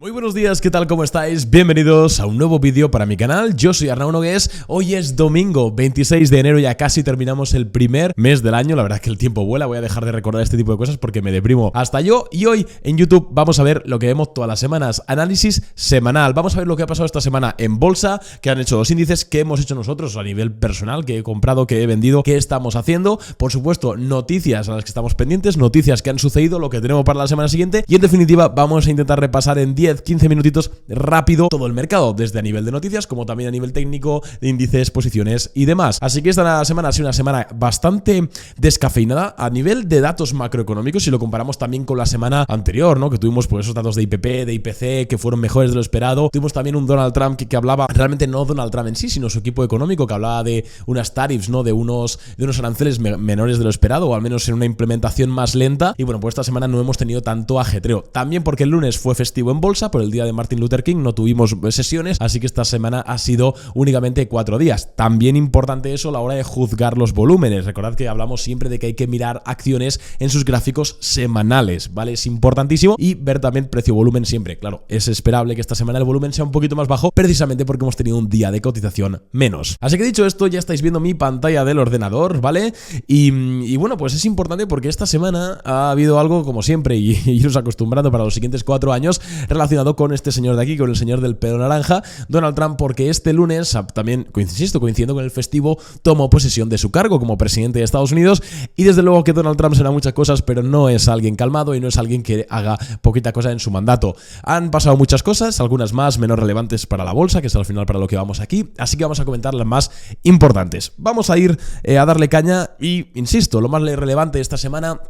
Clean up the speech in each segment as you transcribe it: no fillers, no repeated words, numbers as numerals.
Muy buenos días, ¿qué tal? ¿Cómo estáis? Bienvenidos a un nuevo vídeo para mi canal. Yo soy Arnau Nogués. Hoy es domingo 26 de enero, ya casi terminamos el primer mes del año. La verdad es que el tiempo vuela, voy a dejar de recordar este tipo de cosas porque me deprimo hasta yo. Y hoy en YouTube vamos a ver lo que vemos todas las semanas, análisis semanal. Vamos a ver lo que ha pasado esta semana en bolsa, qué han hecho los índices, qué hemos hecho nosotros a nivel personal, qué he comprado, qué he vendido, qué estamos haciendo. Por supuesto, noticias a las que estamos pendientes, noticias que han sucedido, lo que tenemos para la semana siguiente. Y en definitiva, vamos a intentar repasar en 10-15 minutitos rápido todo el mercado, desde a nivel de noticias como también a nivel técnico, de índices, posiciones y demás. Así que esta semana ha sido una semana bastante descafeinada a nivel de datos macroeconómicos si lo comparamos también con la semana anterior, ¿no? Que tuvimos pues esos datos de IPP, de IPC que fueron mejores de lo esperado. Tuvimos también un Donald Trump que hablaba, realmente no Donald Trump en sí, sino su equipo económico, que hablaba de unas tariffs, ¿no? De unos aranceles menores de lo esperado, o al menos en una implementación más lenta. Y bueno, pues esta semana no hemos tenido tanto ajetreo. También porque el lunes fue festivo en bolsa por el día de Martin Luther King, no tuvimos sesiones, así que esta semana ha sido únicamente 4 días. También importante eso a la hora de juzgar los volúmenes. Recordad que hablamos siempre de que hay que mirar acciones en sus gráficos semanales, ¿vale? Es importantísimo, y ver también precio-volumen siempre. Claro, es esperable que esta semana el volumen sea un poquito más bajo, precisamente porque hemos tenido un día de cotización menos. Así que dicho esto, ya estáis viendo mi pantalla del ordenador, ¿vale? Y bueno, pues es importante porque esta semana ha habido algo, como siempre, y iros acostumbrando para los siguientes 4 años, relacionado con este señor de aquí, con el señor del pelo naranja, Donald Trump, porque este lunes, también, insisto, coincidiendo con el festivo, tomó posesión de su cargo como presidente de Estados Unidos. Y desde luego que Donald Trump será muchas cosas, pero no es alguien calmado y no es alguien que haga poquita cosa en su mandato. Han pasado muchas cosas, algunas más, menos relevantes para la bolsa, que es al final para lo que vamos aquí, así que vamos a comentar las más importantes. Vamos a ir a darle caña y, insisto, lo más relevante de esta semana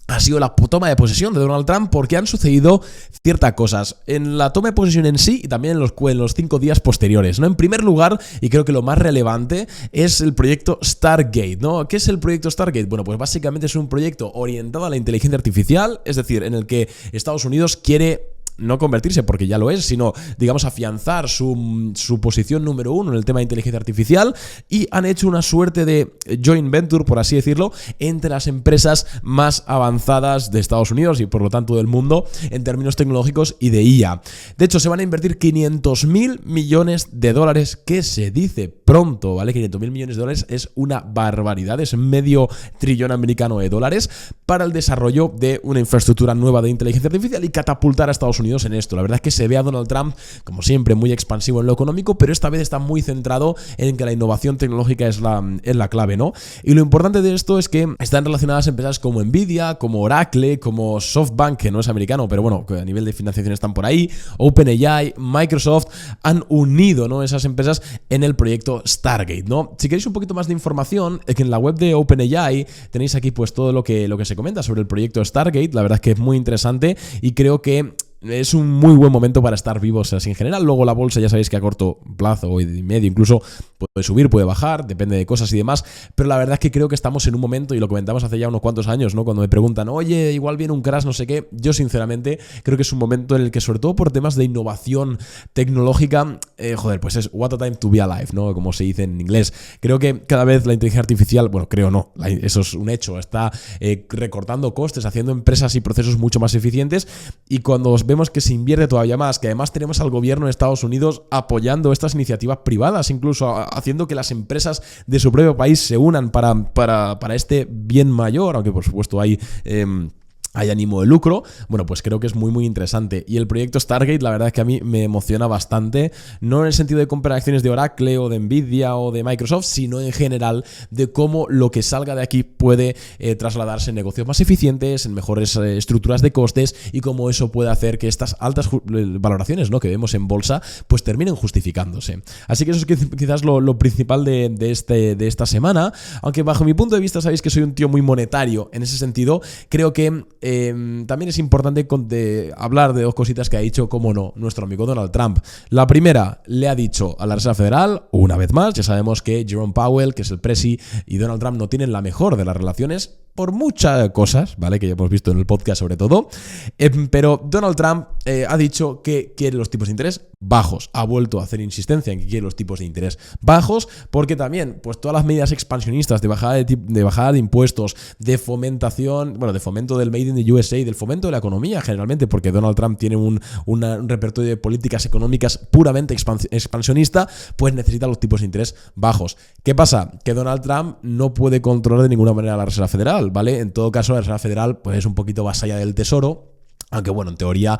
ha sido la toma de posesión de Donald Trump, porque han sucedido ciertas cosas en la toma de posesión en sí y también en los 5 días posteriores, ¿no? En primer lugar, y creo que lo más relevante, es el proyecto Stargate, ¿no? ¿Qué es el proyecto Stargate? Bueno, pues básicamente es un proyecto orientado a la inteligencia artificial, es decir, en el que Estados Unidos quiere no convertirse, porque ya lo es, sino, digamos, afianzar su posición número 1 en el tema de inteligencia artificial, y han hecho una suerte de joint venture, por así decirlo, entre las empresas más avanzadas de Estados Unidos y por lo tanto del mundo en términos tecnológicos y de IA. De hecho, se van a invertir 500.000 millones de dólares, que se dice pronto, ¿vale? 500.000 millones de dólares es una barbaridad, es medio trillón americano de dólares, para el desarrollo de una infraestructura nueva de inteligencia artificial y catapultar a Estados Unidos en esto. La verdad es que se ve a Donald Trump, como siempre, muy expansivo en lo económico, pero esta vez está muy centrado en que la innovación tecnológica es la clave, ¿no? Y lo importante de esto es que están relacionadas empresas como Nvidia, como Oracle, como SoftBank, que no es americano, pero bueno, que a nivel de financiación están por ahí, OpenAI, Microsoft, han unido, ¿no?, esas empresas en el proyecto Stargate, ¿no? Si queréis un poquito más de información, que en la web de OpenAI tenéis aquí pues todo lo que se comenta sobre el proyecto Stargate. La verdad es que es muy interesante y creo que es un muy buen momento para estar vivos así en general. Luego la bolsa ya sabéis que a corto plazo o y medio incluso puede subir, puede bajar, depende de cosas y demás, pero la verdad es que creo que estamos en un momento, y lo comentamos hace ya unos cuantos años, ¿no? Cuando me preguntan, oye, igual viene un crash, no sé qué, yo sinceramente creo que es un momento en el que, sobre todo por temas de innovación tecnológica, pues es what a time to be alive, ¿no? Como se dice en inglés. Creo que cada vez la inteligencia artificial, bueno, creo no, eso es un hecho, está recortando costes, haciendo empresas y procesos mucho más eficientes, y cuando vemos que se invierte todavía más, que además tenemos al gobierno de Estados Unidos apoyando estas iniciativas privadas, incluso haciendo que las empresas de su propio país se unan para este bien mayor, aunque por supuesto hay ánimo de lucro. Bueno, pues creo que es muy muy interesante. Y el proyecto Stargate, la verdad es que a mí me emociona bastante, no en el sentido de comprar acciones de Oracle o de Nvidia o de Microsoft, sino en general de cómo lo que salga de aquí puede trasladarse en negocios más eficientes, en mejores estructuras de costes, y cómo eso puede hacer que estas altas valoraciones, ¿no?, que vemos en bolsa pues terminen justificándose. Así que eso es quizás lo principal de esta semana, aunque bajo mi punto de vista sabéis que soy un tío muy monetario en ese sentido. Creo que también es importante hablar de dos cositas que ha dicho, como no, nuestro amigo Donald Trump. La primera, le ha dicho a la Reserva Federal, una vez más, ya sabemos que Jerome Powell, que es el presi, y Donald Trump no tienen la mejor de las relaciones. por muchas cosas, ¿vale? Que ya hemos visto en el podcast sobre todo. Pero Donald Trump ha dicho que quiere los tipos de interés bajos. Ha vuelto a hacer insistencia en que quiere los tipos de interés bajos, porque también, pues todas las medidas expansionistas de bajada de impuestos, de fomentación, bueno, de fomento del Made in the USA, del fomento de la economía generalmente, porque Donald Trump tiene un repertorio de políticas económicas puramente expansionista, pues necesita los tipos de interés bajos. ¿Qué pasa? Que Donald Trump no puede controlar de ninguna manera la Reserva Federal, ¿vale? En todo caso, la Reserva Federal pues es un poquito vasalla del Tesoro, aunque bueno, en teoría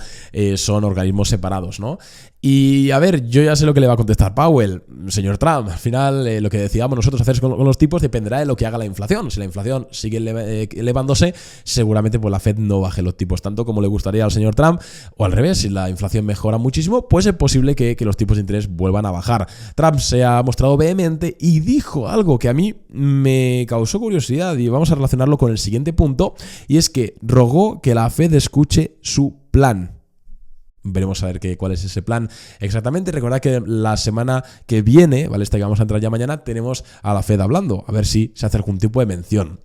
son organismos separados, ¿no? Y a ver, yo ya sé lo que le va a contestar Powell. Señor Trump, al final lo que decíamos nosotros hacer con los tipos dependerá de lo que haga la inflación. Si la inflación sigue elevándose, seguramente pues la Fed no baje los tipos tanto como le gustaría al señor Trump, o al revés, si la inflación mejora muchísimo, pues es posible que los tipos de interés vuelvan a bajar. Trump se ha mostrado vehemente y dijo algo que a mí me causó curiosidad y vamos a relacionarlo con el siguiente punto, y es que rogó que la Fed escuche su plan. Veremos a ver cuál es ese plan exactamente. Recordad que la semana que viene, ¿vale? Esta que vamos a entrar ya mañana, tenemos a la Fed hablando, a ver si se hace algún tipo de mención.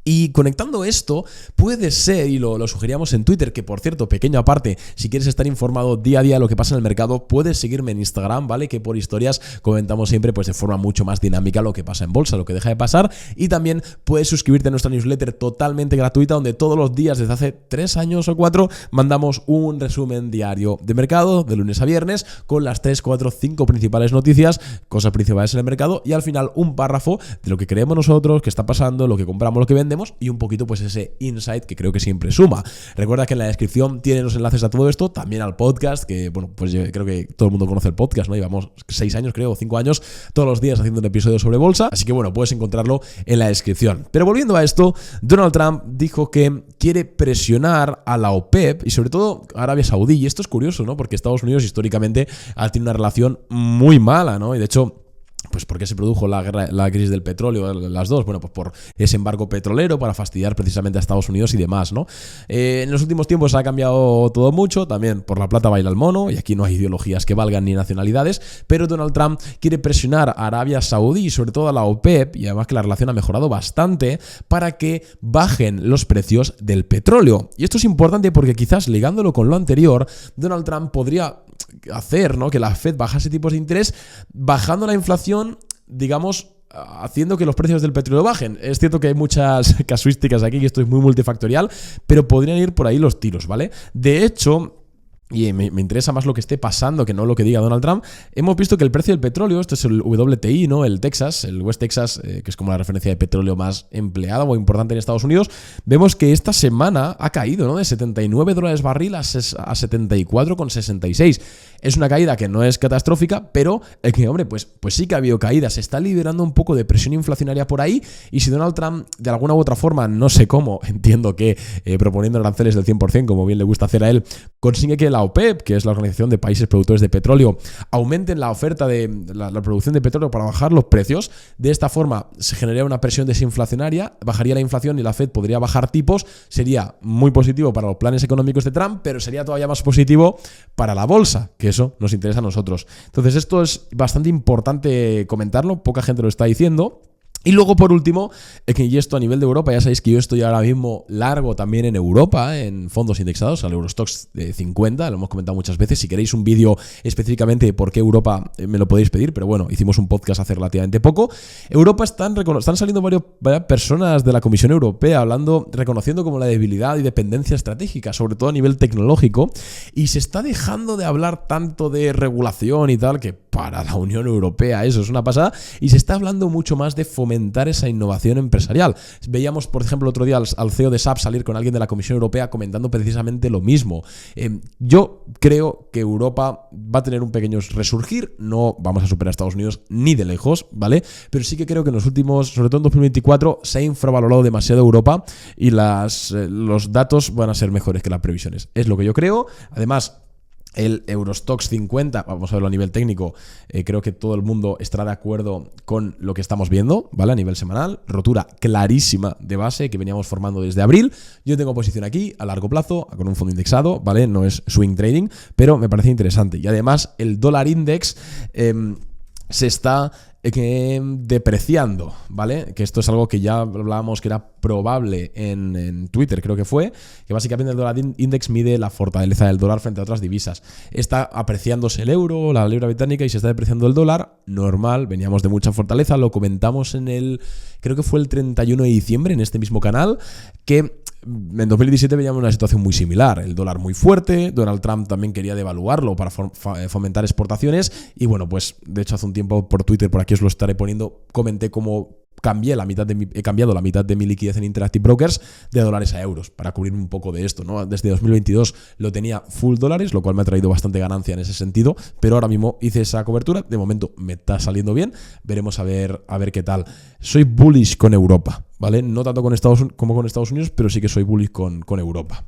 Y conectando esto, puede ser, y lo sugeríamos en Twitter, que por cierto, pequeño aparte, si quieres estar informado día a día de lo que pasa en el mercado, puedes seguirme en Instagram, ¿vale? Que por historias comentamos siempre pues de forma mucho más dinámica lo que pasa en bolsa, lo que deja de pasar, y también puedes suscribirte a nuestra newsletter totalmente gratuita, donde todos los días, desde hace 3 años o 4, mandamos un resumen diario de mercado, de lunes a viernes, con las 3, 4, 5 principales noticias, cosas principales en el mercado, y al final un párrafo de lo que creemos nosotros, que está pasando, lo que compramos, lo que vendemos, y un poquito pues ese insight que creo que siempre suma. Recuerda que en la descripción tienen los enlaces a todo esto, también al podcast, que bueno, pues yo creo que todo el mundo conoce el podcast, ¿no? Llevamos 6 años, creo, 5 años, todos los días haciendo un episodio sobre bolsa, así que bueno, puedes encontrarlo en la descripción. Pero volviendo a esto, Donald Trump dijo que quiere presionar a la OPEP y sobre todo a Arabia Saudí, y esto es curioso, ¿no? Porque Estados Unidos históricamente ha tenido una relación muy mala, ¿no? Y de hecho, pues ¿por qué se produjo la crisis del petróleo? Las dos, bueno, pues por ese embargo petrolero para fastidiar precisamente a Estados Unidos y demás, ¿no? En los últimos tiempos ha cambiado todo mucho, también por la plata baila el mono, y aquí no hay ideologías que valgan ni nacionalidades, pero Donald Trump quiere presionar a Arabia Saudí y sobre todo a la OPEP, y además que la relación ha mejorado bastante, para que bajen los precios del petróleo. Y esto es importante porque quizás ligándolo con lo anterior, Donald Trump podría hacer, ¿no?, que la Fed bajase tipos de interés, bajando la inflación, digamos, haciendo que los precios del petróleo bajen. Es cierto que hay muchas casuísticas aquí, que esto es muy multifactorial, pero podrían ir por ahí los tiros, ¿vale? De hecho, y me interesa más lo que esté pasando que no lo que diga Donald Trump, hemos visto que el precio del petróleo, esto es el WTI, ¿no? El Texas, el West Texas, que es como la referencia de petróleo más empleada o importante en Estados Unidos, vemos que esta semana ha caído, ¿no? De $79 barril a 74,66. Es una caída que no es catastrófica, pero que, hombre, pues sí que ha habido caídas. Se está liberando un poco de presión inflacionaria por ahí, y si Donald Trump, de alguna u otra forma, no sé cómo, entiendo que proponiendo aranceles del 100%, como bien le gusta hacer a él, consigue que la OPEP, que es la Organización de Países Productores de Petróleo, aumenten la oferta de la producción de petróleo para bajar los precios. De esta forma se generaría una presión desinflacionaria, bajaría la inflación y la Fed podría bajar tipos. Sería muy positivo para los planes económicos de Trump, pero sería todavía más positivo para la bolsa, que eso nos interesa a nosotros. Entonces esto es bastante importante comentarlo, poca gente lo está diciendo. Y luego, por último, y esto a nivel de Europa, ya sabéis que yo estoy ahora mismo largo también en Europa, en fondos indexados, al Eurostoxx 50, lo hemos comentado muchas veces. Si queréis un vídeo específicamente de por qué Europa, me lo podéis pedir, pero bueno, hicimos un podcast hace relativamente poco. Europa están saliendo varias personas de la Comisión Europea reconociendo como la debilidad y dependencia estratégica, sobre todo a nivel tecnológico, y se está dejando de hablar tanto de regulación y tal, que para la Unión Europea eso es una pasada, y se está hablando mucho más de fomentar esa innovación empresarial. Veíamos, por ejemplo, el otro día al CEO de SAP salir con alguien de la Comisión Europea comentando precisamente lo mismo. Yo creo que Europa va a tener un pequeño resurgir, no vamos a superar a Estados Unidos ni de lejos, ¿vale? Pero sí que creo que en los últimos, sobre todo en 2024, se ha infravalorado demasiado Europa y los datos van a ser mejores que las previsiones. Es lo que yo creo. Además, el Eurostoxx 50, vamos a verlo a nivel técnico, creo que todo el mundo estará de acuerdo con lo que estamos viendo, ¿vale? A nivel semanal, rotura clarísima de base que veníamos formando desde abril. Yo tengo posición aquí a largo plazo con un fondo indexado, ¿vale? No es swing trading, pero me parece interesante. Y además el dólar index se está depreciando, ¿vale? Que esto es algo que ya hablábamos que era probable en Twitter, creo que fue, que básicamente el dólar index mide la fortaleza del dólar frente a otras divisas. Está apreciándose el euro, la libra británica, y se está depreciando el dólar, normal, veníamos de mucha fortaleza, lo comentamos creo que fue el 31 de diciembre en este mismo canal, que en 2017 veíamos una situación muy similar, el dólar muy fuerte, Donald Trump también quería devaluarlo para fomentar exportaciones y bueno, pues de hecho hace un tiempo por Twitter, por aquí os lo estaré poniendo, comenté cómo he cambiado la mitad de mi liquidez en Interactive Brokers de dólares a euros para cubrir un poco de esto, ¿no? Desde 2022 lo tenía full dólares, lo cual me ha traído bastante ganancia en ese sentido, pero ahora mismo hice esa cobertura, de momento me está saliendo bien, veremos a ver qué tal. Soy bullish con Europa, ¿vale? No tanto como con Estados Unidos, pero sí que soy bullish con Europa.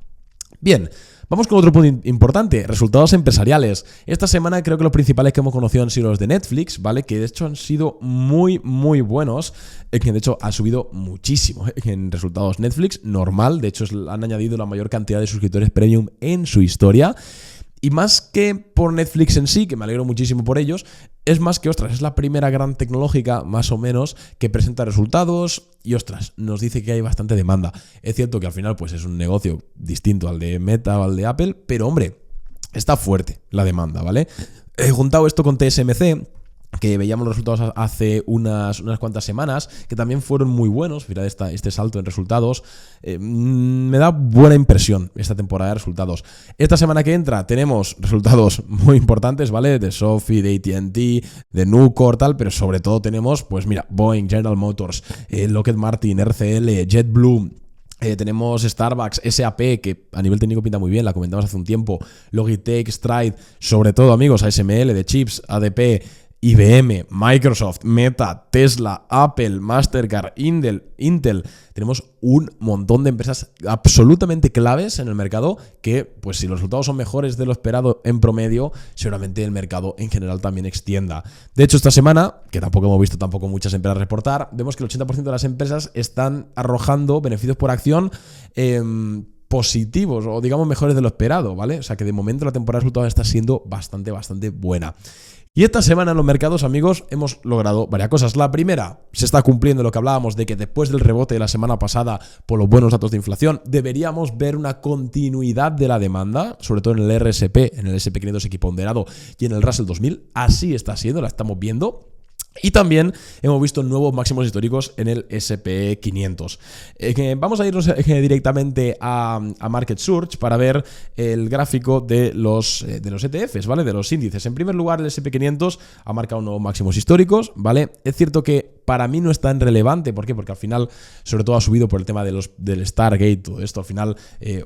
Bien, vamos con otro punto importante, resultados empresariales. Esta semana creo que los principales que hemos conocido han sido los de Netflix, ¿vale? Que de hecho han sido muy, muy buenos, que de hecho ha subido muchísimo en resultados Netflix, normal, de hecho han añadido la mayor cantidad de suscriptores premium en su historia. Y más que por Netflix en sí, que me alegro muchísimo por ellos, es más que, ostras, es la primera gran tecnológica, más o menos, que presenta resultados y, ostras, nos dice que hay bastante demanda. Es cierto que al final pues es un negocio distinto al de Meta o al de Apple, pero, hombre, está fuerte la demanda, ¿vale? He juntado esto con TSMC, que veíamos los resultados hace unas cuantas semanas, que también fueron muy buenos. Mirad este salto en resultados. Me da buena impresión esta temporada de resultados. Esta semana que entra tenemos resultados muy importantes, ¿vale? De SoFi, de AT&T, de Nucor, tal, pero sobre todo tenemos, pues mira, Boeing, General Motors, Lockheed Martin, RCL, JetBlue. Tenemos Starbucks, SAP, que a nivel técnico pinta muy bien, la comentamos hace un tiempo, Logitech, Stride, sobre todo, amigos, ASML, de chips, ADP, IBM, Microsoft, Meta, Tesla, Apple, Mastercard, Intel. Tenemos un montón de empresas absolutamente claves en el mercado que, pues si los resultados son mejores de lo esperado en promedio, seguramente el mercado en general también extienda. De hecho, esta semana, que tampoco hemos visto muchas empresas reportar, vemos que el 80% de las empresas están arrojando beneficios por acción positivos o digamos mejores de lo esperado, ¿vale? O sea que de momento la temporada de resultados está siendo bastante buena. Y esta semana en los mercados, amigos, hemos logrado varias cosas. La primera, se está cumpliendo lo que hablábamos de que después del rebote de la semana pasada por los buenos datos de inflación, deberíamos ver una continuidad de la demanda, sobre todo en el RSP, en el SP500 equiponderado y en el Russell 2000. Así está siendo, la estamos viendo. Y también hemos visto nuevos máximos históricos en el S&P 500. Vamos a irnos directamente a Market Search para ver el gráfico de los ETFs, ¿vale? De los índices. En primer lugar, el S&P 500 ha marcado nuevos máximos históricos, ¿vale? Es cierto que para mí no es tan relevante. ¿Por qué? Porque al final, sobre todo ha subido por el tema del Stargate, todo esto. Al final,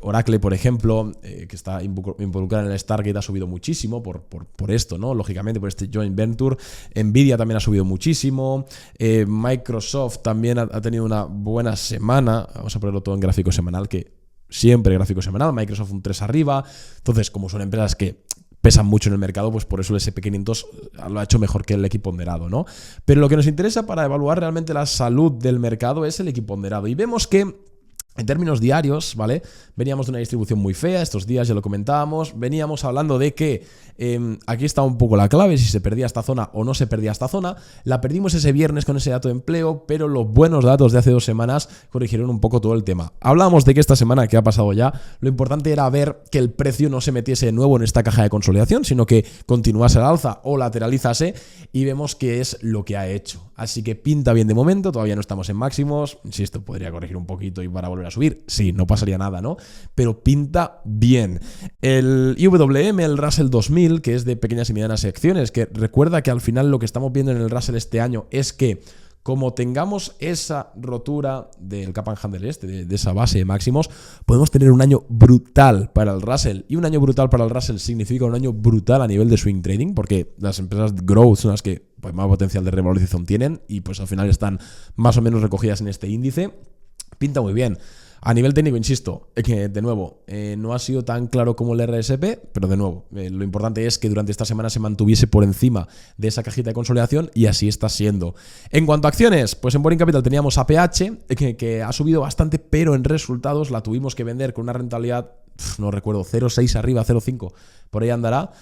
Oracle, por ejemplo, que está involucrada en el Stargate, ha subido muchísimo por esto, ¿no? Lógicamente, por este joint venture. Nvidia también ha subido muchísimo. Microsoft también ha tenido una buena semana. Vamos a ponerlo todo en gráfico semanal, que siempre gráfico semanal. Microsoft un 3 arriba. Entonces, como son empresas que pesan mucho en el mercado, pues por eso el SP500 lo ha hecho mejor que el equiponderado, ¿no? Pero lo que nos interesa para evaluar realmente la salud del mercado es el equiponderado. Y vemos que en términos diarios, ¿vale? Veníamos de una distribución muy fea, estos días ya lo comentábamos, veníamos hablando de que aquí está un poco la clave, si se perdía esta zona o no se perdía esta zona. La perdimos ese viernes con ese dato de empleo, pero los buenos datos de hace 2 semanas corrigieron un poco todo el tema. Hablábamos de que esta semana, que ha pasado ya, lo importante era ver que el precio no se metiese de nuevo en esta caja de consolidación, sino que continuase al alza o lateralizase, y vemos que es lo que ha hecho. Así que pinta bien de momento, todavía no estamos en máximos, si esto podría corregir un poquito y para volver a subir, sí, no pasaría nada, ¿no? Pero pinta bien. El IWM, el Russell 2000, que es de pequeñas y medianas acciones, que recuerda que al final lo que estamos viendo en el Russell este año es que como tengamos esa rotura del Cap and Handle de esa base de máximos, podemos tener un año brutal para el Russell. Y un año brutal para el Russell significa un año brutal a nivel de swing trading, porque las empresas growth son las que pues, más potencial de revalorización tienen y pues al final están más o menos recogidas en este índice. Pinta muy bien. A nivel técnico, insisto, que de nuevo, no ha sido tan claro como el RSP, pero de nuevo, lo importante es que durante esta semana se mantuviese por encima de esa cajita de consolidación y así está siendo. En cuanto a acciones, pues en Boring Capital teníamos APH, que ha subido bastante, pero en resultados la tuvimos que vender con una rentabilidad no recuerdo, 0,6 arriba, 0,5, por ahí andará.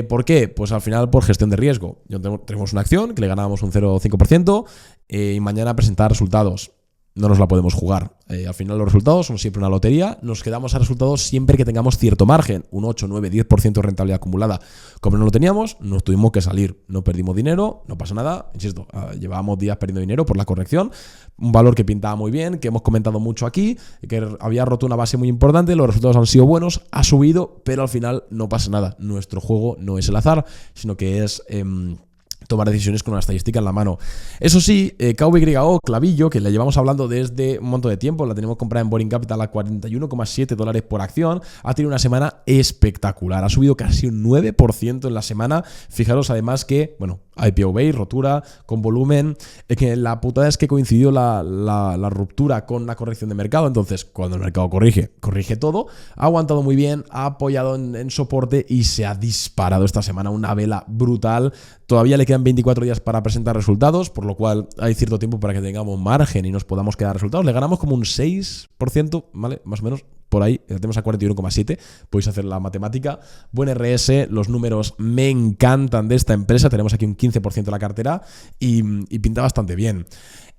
¿Por qué? Pues al final por gestión de riesgo. Tenemos una acción que le ganábamos un 0,5% y mañana presentar resultados. No nos la podemos jugar. Al final los resultados son siempre una lotería. Nos quedamos a resultados siempre que tengamos cierto margen, un 8, 9, 10% de rentabilidad acumulada. Como no lo teníamos, nos tuvimos que salir. No perdimos dinero, no pasa nada. Insisto, llevábamos días perdiendo dinero por la corrección. Un valor que pintaba muy bien, que hemos comentado mucho aquí, que había roto una base muy importante. Los resultados han sido buenos, ha subido, pero al final no pasa nada. Nuestro juego no es el azar, sino que es tomar decisiones con una estadística en la mano. Eso sí, KVYO, clavillo, que le llevamos hablando desde un montón de tiempo, la tenemos comprada en Boring Capital a $41,7 por acción, ha tenido una semana espectacular, ha subido casi un 9% en la semana. Fijaros además que, bueno, IPO base, rotura, con volumen, que la putada es que coincidió la ruptura con la corrección de mercado, entonces cuando el mercado corrige todo, ha aguantado muy bien, ha apoyado en soporte y se ha disparado esta semana una vela brutal. Todavía le quedan 24 días para presentar resultados, por lo cual hay cierto tiempo para que tengamos margen y nos podamos quedar resultados. Le ganamos como un 6%, ¿vale? Más o menos. Por ahí, la tenemos a 41,7, podéis hacer la matemática. Buen RS, los números me encantan de esta empresa, tenemos aquí un 15% de la cartera y pinta bastante bien.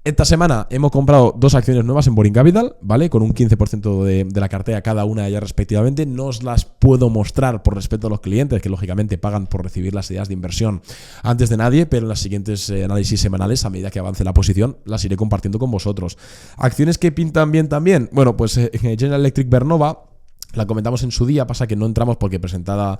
Esta semana hemos comprado 2 acciones nuevas en Boring Capital, ¿vale? Con un 15% de la cartera cada una de ellas respectivamente. No os las puedo mostrar por respeto a los clientes, que lógicamente pagan por recibir las ideas de inversión antes de nadie, pero en las siguientes análisis semanales, a medida que avance la posición, las iré compartiendo con vosotros. Acciones que pintan bien también. Bueno, pues General Electric Vernova, la comentamos en su día, pasa que no entramos porque presentaba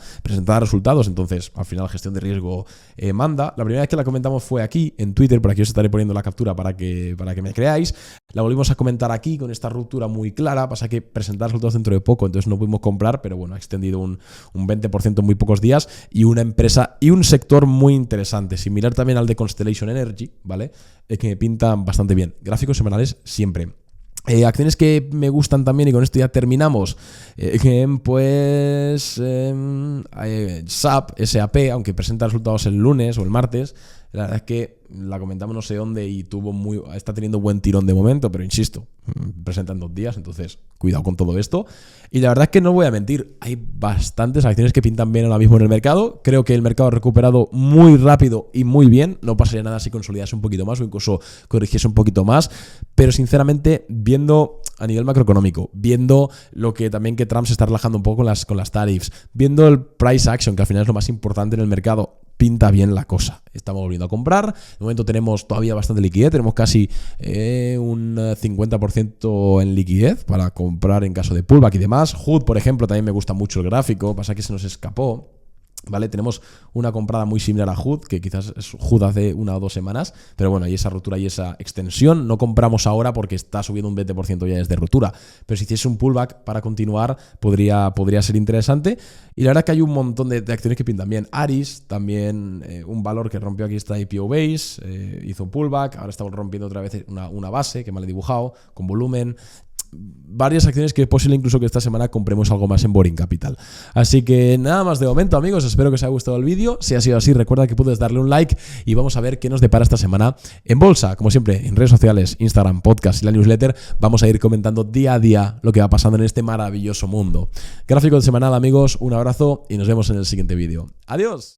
resultados, entonces al final gestión de riesgo manda. La primera vez que la comentamos fue aquí en Twitter, por aquí os estaré poniendo la captura para que me creáis. La volvimos a comentar aquí con esta ruptura muy clara, pasa que presentar resultados dentro de poco, entonces no pudimos comprar, pero bueno, ha extendido un 20% en muy pocos días y una empresa y un sector muy interesante, similar también al de Constellation Energy, ¿vale? Que pintan bastante bien. Gráficos semanales siempre. Acciones que me gustan también, y con esto ya terminamos, SAP, aunque presenta resultados el lunes o el martes, la verdad es que la comentamos no sé dónde y está teniendo buen tirón de momento, pero insisto, presenta en 2 días, entonces cuidado con todo esto. Y la verdad es que no voy a mentir, hay bastantes acciones que pintan bien ahora mismo en el mercado. Creo que el mercado ha recuperado muy rápido y muy bien, no pasaría nada si consolidase un poquito más o incluso corrigiese un poquito más, pero sinceramente, viendo a nivel macroeconómico, viendo lo que también que Trump se está relajando un poco con las tariffs, viendo el price action, que al final es lo más importante en el mercado, pinta bien la cosa. Estamos volviendo a comprar. De momento tenemos todavía bastante liquidez. Tenemos casi un 50% en liquidez para comprar en caso de pullback y demás. HOOD, por ejemplo, también me gusta mucho el gráfico. Pasa que se nos escapó. ¿Vale? Tenemos una comprada muy similar a HOOD, que quizás es HOOD hace 1 o 2 semanas, pero bueno, hay esa ruptura y esa extensión. No compramos ahora porque está subiendo un 20% ya desde ruptura, pero si hiciese un pullback para continuar podría ser interesante. Y la verdad es que hay un montón de acciones que pintan bien. Aris, también un valor que rompió aquí esta IPO base, hizo un pullback, ahora estamos rompiendo otra vez una base que mal he dibujado, con volumen. Varias acciones que es posible incluso que esta semana compremos algo más en Boring Capital. Así que nada más de momento, amigos, espero que os haya gustado el vídeo. Si ha sido así, recuerda que puedes darle un like y vamos a ver qué nos depara esta semana en bolsa. Como siempre, en redes sociales, Instagram, podcast y la newsletter, vamos a ir comentando día a día lo que va pasando en este maravilloso mundo. Gráfico semanal, amigos, un abrazo y nos vemos en el siguiente vídeo. ¡Adiós!